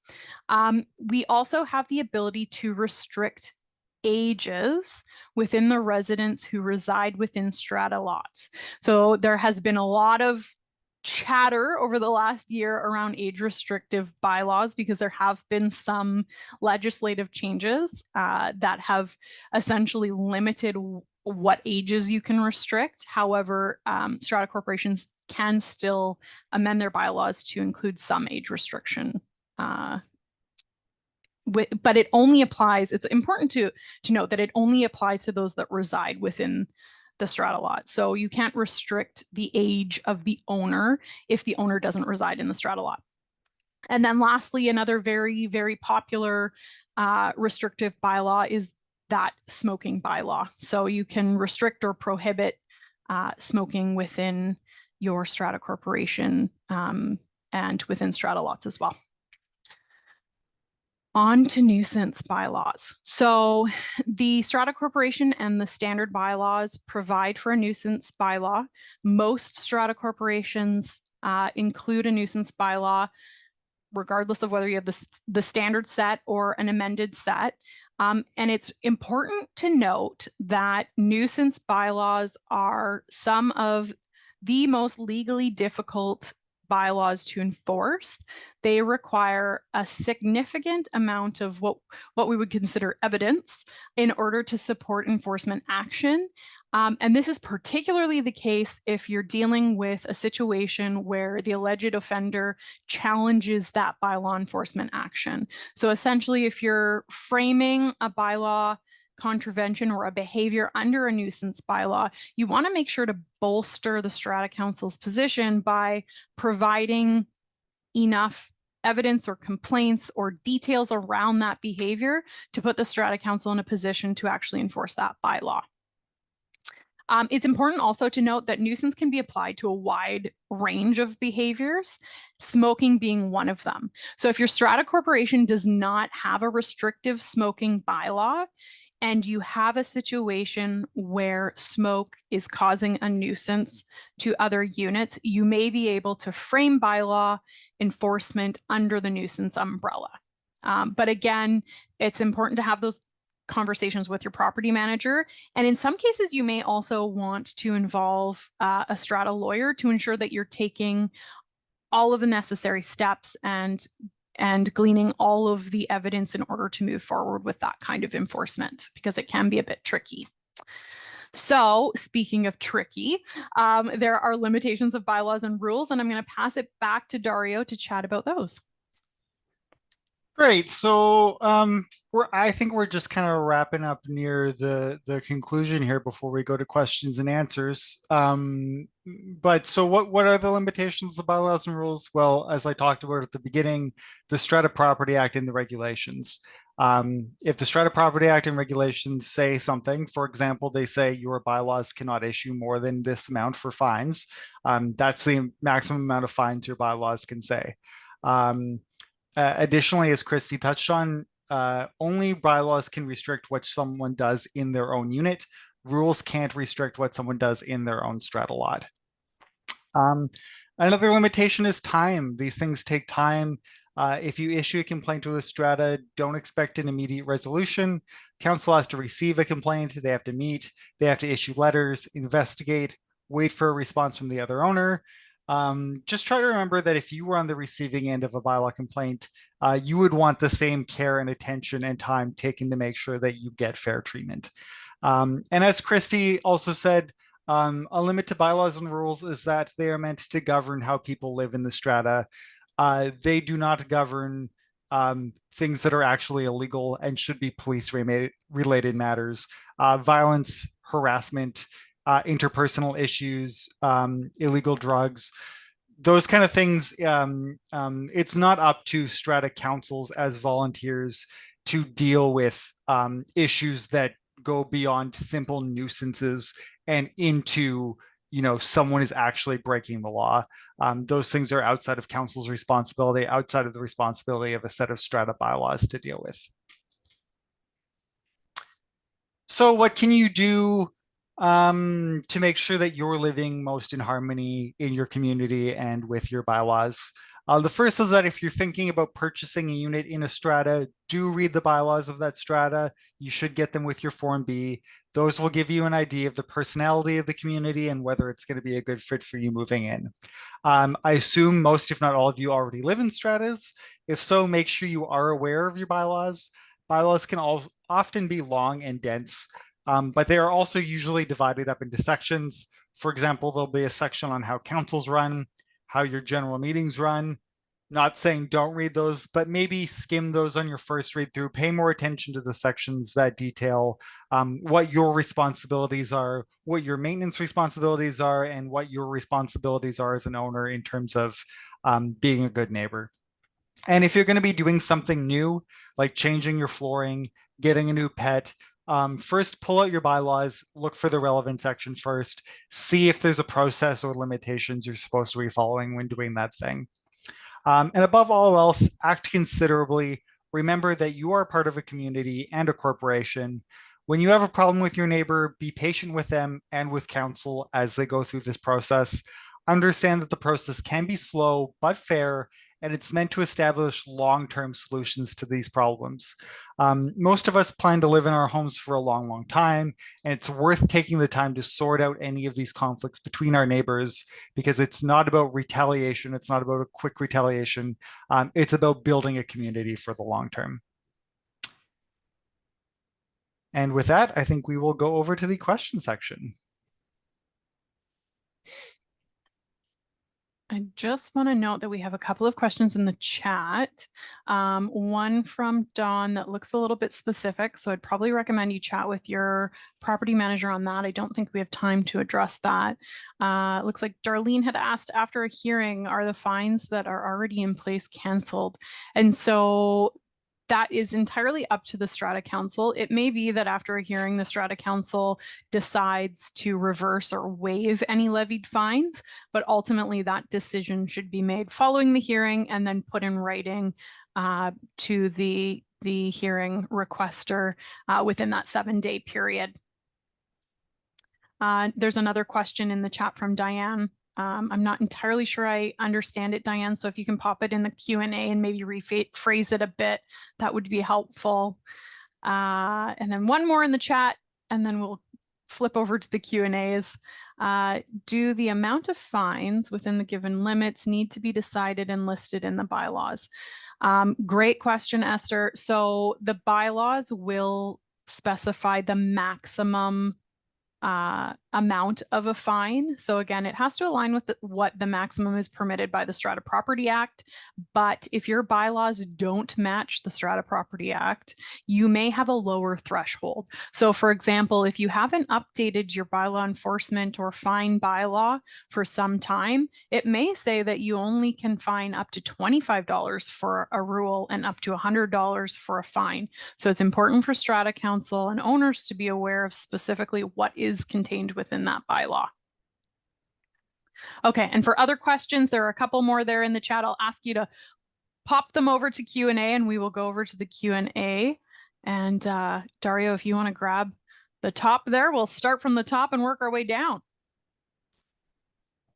We also have the ability to restrict ages within the residents who reside within Strata lots. So there has been a lot of chatter over the last year around age restrictive bylaws, because there have been some legislative changes that have essentially limited what ages you can restrict. However, Strata corporations can still amend their bylaws to include some age restriction. But it only applies, it's important to note that it only applies to those that reside within the Strata lot. So you can't restrict the age of the owner if the owner doesn't reside in the Strata lot. And then lastly, another very, very popular restrictive bylaw is that smoking bylaw. So you can restrict or prohibit smoking within your strata corporation and within strata lots as well. On to nuisance bylaws. So the strata corporation and the standard bylaws provide for a nuisance bylaw. Most strata corporations include a nuisance bylaw, regardless of whether you have the standard set or an amended set. And it's important to note that nuisance bylaws are some of the most legally difficult bylaws to enforce. They require a significant amount of what we would consider evidence in order to support enforcement action. And this is particularly the case if you're dealing with a situation where the alleged offender challenges that bylaw enforcement action. So essentially, if you're framing a bylaw contravention or a behavior under a nuisance bylaw, you want to make sure to bolster the Strata Council's position by providing enough evidence or complaints or details around that behavior to put the Strata Council in a position to actually enforce that bylaw. It's important also to note that nuisance can be applied to a wide range of behaviors, smoking being one of them. So if your strata corporation does not have a restrictive smoking bylaw, and you have a situation where smoke is causing a nuisance to other units, you may be able to frame bylaw enforcement under the nuisance umbrella. But again, it's important to have those conversations with your property manager. And in some cases, you may also want to involve a strata lawyer to ensure that you're taking all of the necessary steps and gleaning all of the evidence in order to move forward with that kind of enforcement, because it can be a bit tricky. So speaking of tricky, there are limitations of bylaws and rules, and I'm going to pass it back to Dario to chat about those. Great. So I think we're just kind of wrapping up near the conclusion here before we go to questions and answers. But so what are the limitations of bylaws and rules? Well, as I talked about at the beginning, the Strata Property Act and the regulations. If the Strata Property Act and regulations say something, for example, they say your bylaws cannot issue more than this amount for fines. That's the maximum amount of fines your bylaws can say. Additionally, as Christy touched on, only bylaws can restrict what someone does in their own unit. Rules can't restrict what someone does in their own strata lot. Another limitation is time. These things take time. If you issue a complaint to a strata, don't expect an immediate resolution. Council has to receive a complaint. They have to meet. They have to issue letters, investigate, wait for a response from the other owner. Just try to remember that if you were on the receiving end of a bylaw complaint, you would want the same care and attention and time taken to make sure that you get fair treatment. And as Christy also said, a limit to bylaws and rules is that they are meant to govern how people live in the strata. They do not govern things that are actually illegal and should be police-related matters. Violence, harassment, interpersonal issues, illegal drugs, those kind of things. It's not up to strata councils as volunteers to deal with issues that go beyond simple nuisances and into, someone is actually breaking the law. Those things are outside of council's responsibility, outside of the responsibility of a set of strata bylaws to deal with. So what can you do to make sure that you're living most in harmony in your community and with your bylaws? The first is that if you're thinking about purchasing a unit in a strata, do read the bylaws of that strata. You should get them with your Form B. Those will give you an idea of the personality of the community and whether it's going to be a good fit for you moving in. I assume most, if not all of you already live in stratas. If so, make sure you are aware of your bylaws. Bylaws can often be long and dense, but they are also usually divided up into sections. For example, there'll be a section on how councils run, how your general meetings run. Not saying don't read those, but maybe skim those on your first read through. Pay more attention to the sections that detail what your responsibilities are, what your maintenance responsibilities are, and what your responsibilities are as an owner in terms of being a good neighbor. And if you're going to be doing something new, like changing your flooring, getting a new pet, First, pull out your bylaws, look for the relevant section first, see if there's a process or limitations you're supposed to be following when doing that thing. And above all else, act considerably. Remember that you are part of a community and a corporation. When you have a problem with your neighbor, be patient with them and with counsel as they go through this process. Understand that the process can be slow but fair, and it's meant to establish long-term solutions to these problems. Most of us plan to live in our homes for a long, long time, and it's worth taking the time to sort out any of these conflicts between our neighbors, because it's not about retaliation. It's not about a quick retaliation. It's about building a community for the long term. And with that, I think we will go over to the question section. I just want to note that we have a couple of questions in the chat. One from Dawn that looks a little bit specific, so I'd probably recommend you chat with your property manager on that. I don't think we have time to address that. It looks like Darlene had asked, after a hearing, are the fines that are already in place canceled? And so that is entirely up to the Strata Council. It may be that after a hearing, the Strata Council decides to reverse or waive any levied fines, but ultimately that decision should be made following the hearing and then put in writing to the hearing requester within that 7-day period. There's another question in the chat from Diane. I'm not entirely sure I understand it, Diane, so if you can pop it in the Q&A and maybe rephrase it a bit, that would be helpful. And then one more in the chat, and then we'll flip over to the Q&As. Do the amount of fines within the given limits need to be decided and listed in the bylaws? Great question, Esther. So the bylaws will specify the maximum amount of a fine. So again, it has to align with what the maximum is permitted by the Strata Property Act. But if your bylaws don't match the Strata Property Act, you may have a lower threshold. So for example, if you haven't updated your bylaw enforcement or fine bylaw for some time, it may say that you only can fine up to $25 for a rule and up to $100 for a fine. So it's important for Strata Council and owners to be aware of specifically what is contained within that bylaw. Okay, and for other questions, there are a couple more there in the chat. I'll ask you to pop them over to Q&A and we will go over to the Q&A. And Dario, if you want to grab the top there, we'll start from the top and work our way down.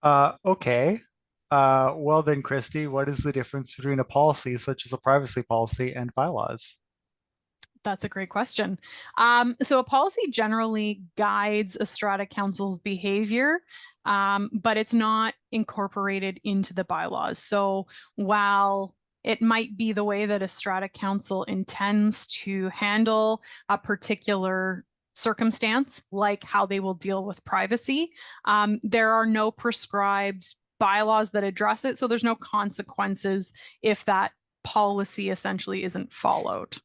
Okay. Well then, Christy, what is the difference between a policy such as a privacy policy and bylaws? That's a great question. So a policy generally guides a Strata Council's behavior, but it's not incorporated into the bylaws. So while it might be the way that a Strata Council intends to handle a particular circumstance, like how they will deal with privacy, there are no prescribed bylaws that address it. So there's no consequences if that policy essentially isn't followed.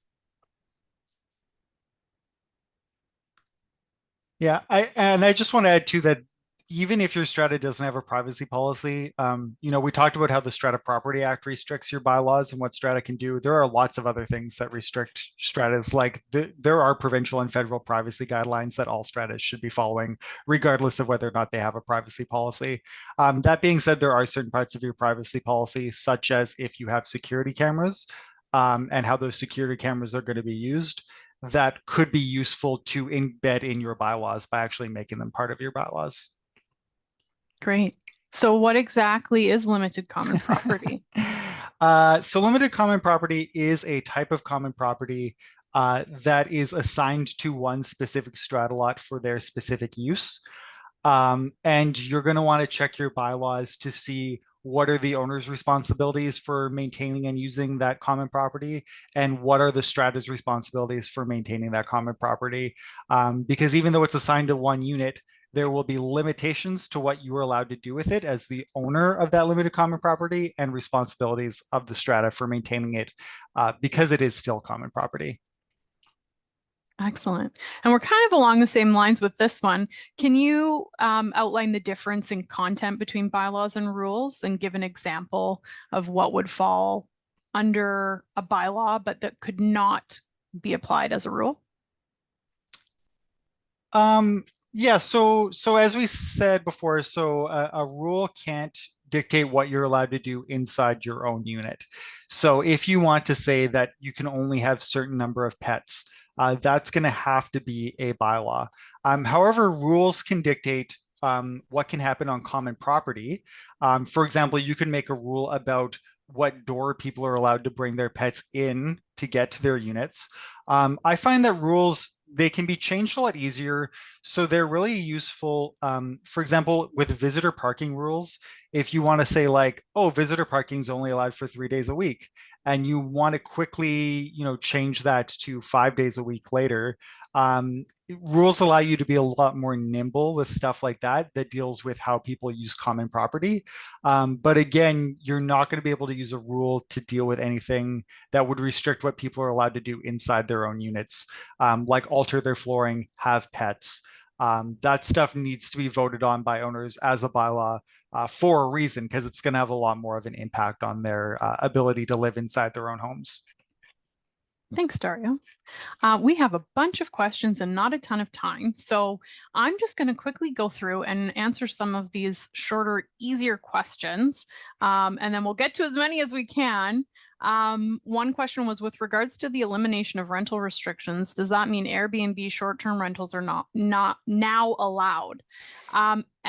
Yeah, I just want to add too that even if your strata doesn't have a privacy policy, we talked about how the Strata Property Act restricts your bylaws and what strata can do. There are lots of other things that restrict stratas, like there are provincial and federal privacy guidelines that all stratas should be following, regardless of whether or not they have a privacy policy. That being said, there are certain parts of your privacy policy, such as if you have security cameras and how those security cameras are going to be used, that could be useful to embed in your bylaws by actually making them part of your bylaws. Great. So what exactly is limited common property? So limited common property is a type of common property that is assigned to one specific strata lot for their specific use. And you're going to want to check your bylaws to see what are the owner's responsibilities for maintaining and using that common property, and what are the strata's responsibilities for maintaining that common property. Because even though it's assigned to one unit, there will be limitations to what you are allowed to do with it as the owner of that limited common property, and responsibilities of the strata for maintaining it because it is still common property. Excellent. And we're kind of along the same lines with this one. Can you outline the difference in content between bylaws and rules and give an example of what would fall under a bylaw, but that could not be applied as a rule? Yeah, so as we said before, a rule can't dictate what you're allowed to do inside your own unit. So if you want to say that you can only have certain number of pets, that's going to have to be a bylaw. However, rules can dictate what can happen on common property. For example, you can make a rule about what door people are allowed to bring their pets in to get to their units. I find that rules, they can be changed a lot easier. So they're really useful. For example, with visitor parking rules, if you want to say like, oh, visitor parking is only allowed for 3 days a week, and you want to quickly, change that to 5 days a week later, rules allow you to be a lot more nimble with stuff like that, that deals with how people use common property. But again, you're not going to be able to use a rule to deal with anything that would restrict what people are allowed to do inside their own units, like alter their flooring, have pets. That stuff needs to be voted on by owners as a bylaw for a reason, because it's going to have a lot more of an impact on their ability to live inside their own homes. Thanks, Dario. We have a bunch of questions and not a ton of time. So I'm just going to quickly go through and answer some of these shorter, easier questions. And then we'll get to as many as we can. One question was with regards to the elimination of rental restrictions, does that mean Airbnb short-term rentals are not now allowed?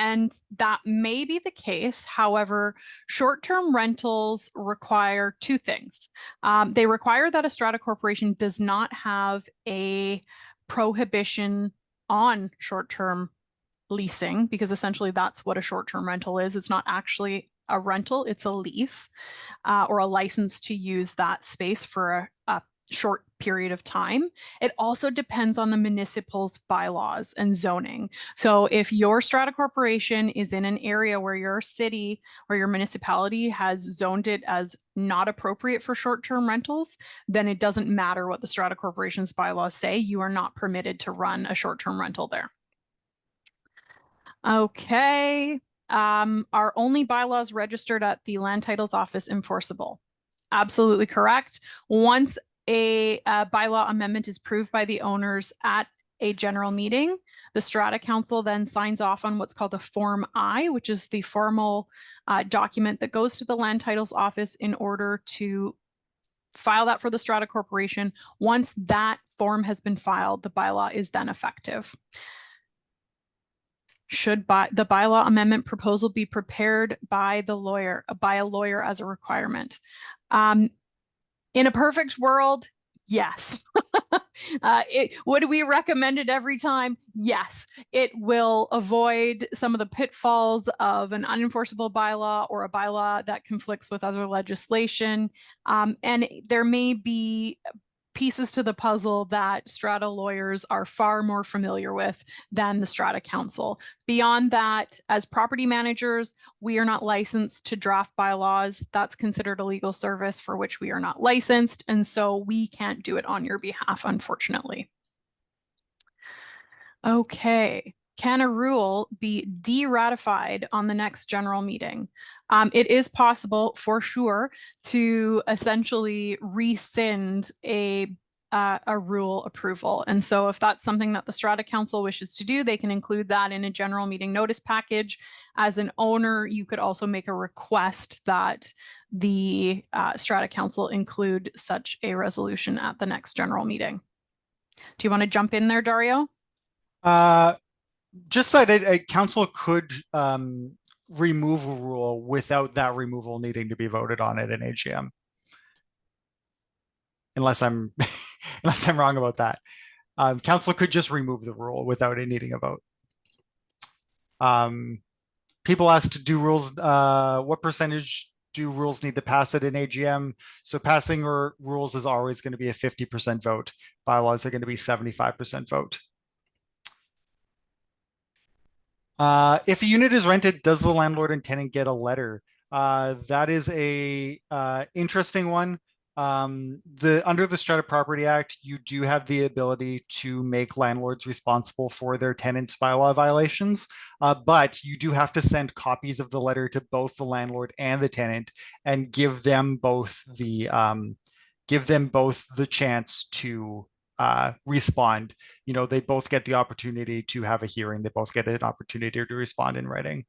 And that may be the case. However, short-term rentals require two things. They require that a strata corporation does not have a prohibition on short-term leasing, because essentially that's what a short-term rental is. It's not actually a rental, it's a lease or a license to use that space for a short period of time. It also depends on the municipal's bylaws and zoning. So if your strata corporation is in an area where your city or your municipality has zoned it as not appropriate for short-term rentals, then it doesn't matter what the strata corporation's bylaws say. You are not permitted to run a short-term rental there. Okay. Are only bylaws registered at the land titles office enforceable? Absolutely correct. Once a bylaw amendment is approved by the owners at a general meeting, the Strata Council then signs off on what's called a Form I, which is the formal document that goes to the land titles office in order to file that for the Strata Corporation. Once that form has been filed, the bylaw is then effective. Should the bylaw amendment proposal be prepared by a lawyer as a requirement? In a perfect world, yes. Would we recommend it every time? Yes. It will avoid some of the pitfalls of an unenforceable bylaw or a bylaw that conflicts with other legislation. And there may be pieces to the puzzle that strata lawyers are far more familiar with than the Strata Council. Beyond that, as property managers, we are not licensed to draft bylaws. That's considered a legal service for which we are not licensed, and so we can't do it on your behalf, unfortunately. Okay. Can a rule be de-ratified on the next general meeting? It is possible for sure to essentially rescind a rule approval. And so if that's something that the Strata Council wishes to do, they can include that in a general meeting notice package. As an owner, you could also make a request that the Strata Council include such a resolution at the next general meeting. Do you want to jump in there, Dario? Just that a council could remove a rule without that removal needing to be voted on at an AGM. Unless I'm unless I'm wrong about that. Council could just remove the rule without it needing a vote. People asked to do rules, what percentage do rules need to pass at an AGM? So passing rules is always going to be a 50% vote. Bylaws are going to be 75% vote. If a unit is rented, does the landlord and tenant get a letter? That is a interesting one. Under the Strata Property Act, you do have the ability to make landlords responsible for their tenants' bylaw violations, but you do have to send copies of the letter to both the landlord and the tenant and give them both the chance to respond. They both get the opportunity to have a hearing. They both get an opportunity to respond in writing.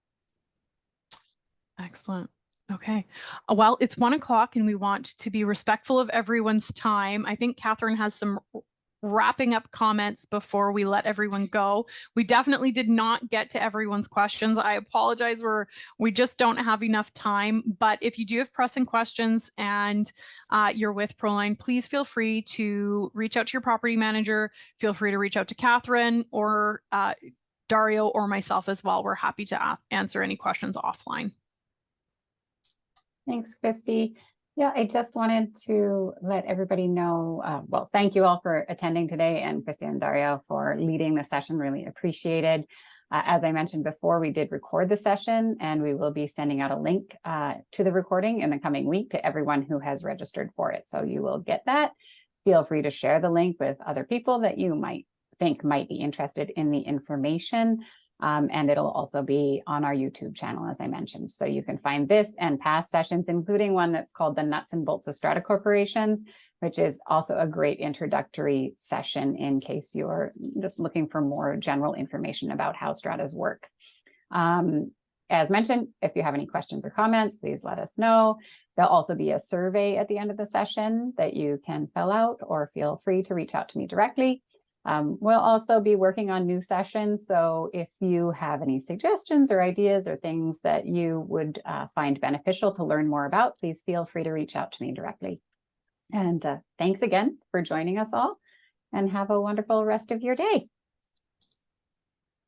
Excellent. Okay. Well, it's 1 o'clock and we want to be respectful of everyone's time. I think Catherine has some wrapping up comments before we let everyone go. We definitely did not get to everyone's questions. I apologize. We just don't have enough time. But if you do have pressing questions and you're with Proline, please feel free to reach out to your property manager. Feel free to reach out to Catherine or Dario or myself as well. We're happy to answer any questions offline. Thanks, Christy. Yeah, I just wanted to let everybody know, well, thank you all for attending today, and Christy and Dario for leading the session, really appreciated. As I mentioned before, we did record the session and we will be sending out a link to the recording in the coming week to everyone who has registered for it. So you will get that. Feel free to share the link with other people that you might think might be interested in the information. And it'll also be on our YouTube channel, as I mentioned. So you can find this and past sessions, including one that's called the Nuts and Bolts of Strata Corporations, which is also a great introductory session in case you're just looking for more general information about how stratas work. As mentioned, if you have any questions or comments, please let us know. There'll also be a survey at the end of the session that you can fill out, or feel free to reach out to me directly. We'll also be working on new sessions. So if you have any suggestions or ideas or things that you would find beneficial to learn more about, please feel free to reach out to me directly. And thanks again for joining us all, and have a wonderful rest of your day.